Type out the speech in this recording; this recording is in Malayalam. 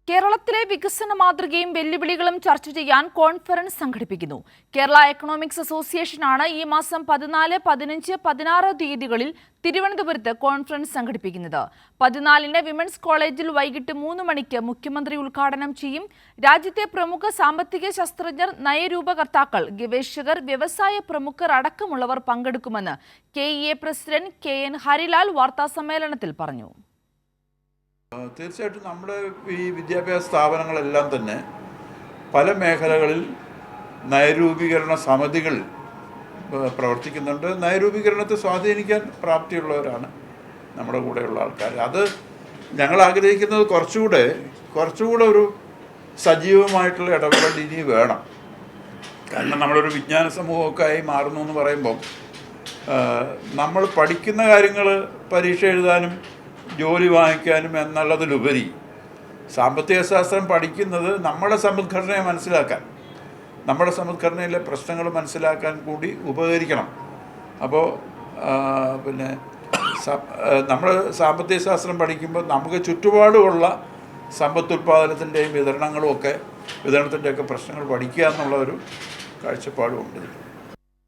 കേരളത്തിലെ വികസന മാതൃകയും വെല്ലുവിളികളും ചർച്ച ചെയ്യാൻ കോൺഫറൻസ് സംഘടിപ്പിക്കുന്നു. കേരള എക്കണോമിക്സ് അസോസിയേഷനാണ് ഈ മാസം 14, 15, 16 തീയതികളിൽ തിരുവനന്തപുരത്ത് കോൺഫറൻസ് സംഘടിപ്പിക്കുന്നത്. 14-ന് വിമൻസ് കോളേജിൽ വൈകിട്ട് 3 മണിക്ക് മുഖ്യമന്ത്രി ഉദ്ഘാടനം ചെയ്യും. രാജ്യത്തെ പ്രമുഖ സാമ്പത്തിക ശാസ്ത്രജ്ഞർ, നയരൂപകർത്താക്കൾ, ഗവേഷകർ, വ്യവസായ പ്രമുഖർ അടക്കമുള്ളവർ പങ്കെടുക്കുമെന്ന് KEA പ്രസിഡന്റ് KN ഹരിലാൽ വാർത്താസമ്മേളനത്തിൽ പറഞ്ഞു. തീർച്ചയായിട്ടും നമ്മുടെ ഈ വിദ്യാഭ്യാസ സ്ഥാപനങ്ങളെല്ലാം തന്നെ പല മേഖലകളിൽ നയരൂപീകരണ സമിതികൾ പ്രവർത്തിക്കുന്നുണ്ട്. നയരൂപീകരണത്തെ സ്വാധീനിക്കാൻ പ്രാപ്തിയുള്ളവരാണ് നമ്മുടെ കൂടെയുള്ള ആൾക്കാർ. അത് ഞങ്ങൾ ആഗ്രഹിക്കുന്നത് കുറച്ചുകൂടെ ഒരു സജീവമായിട്ടുള്ള ഇടപെടൽ ഇനി വേണം. കാരണം നമ്മളൊരു വിജ്ഞാന സമൂഹമൊക്കെ ആയി മാറുന്നു എന്ന് പറയുമ്പം നമ്മൾ പഠിക്കുന്ന കാര്യങ്ങൾ പരീക്ഷ എഴുതാനും ജോലി വാങ്ങിക്കാനും എന്നുള്ളതിലുപരി സാമ്പത്തിക ശാസ്ത്രം പഠിക്കുന്നത് നമ്മുടെ സമ്പദ്ഘടനയെ മനസ്സിലാക്കാൻ, നമ്മുടെ സമ്പദ്ഘടനയിലെ പ്രശ്നങ്ങൾ മനസ്സിലാക്കാൻ കൂടി ഉപകരിക്കണം. അപ്പോൾ നമ്മൾ സാമ്പത്തിക ശാസ്ത്രം പഠിക്കുമ്പോൾ നമുക്ക് ചുറ്റുപാടുമുള്ള സമ്പത്തുൽപാദനത്തിൻ്റെയും വിതരണത്തിൻ്റെയൊക്കെ പ്രശ്നങ്ങൾ പഠിക്കുക എന്നുള്ള ഒരു കാഴ്ചപ്പാടുമുണ്ട്.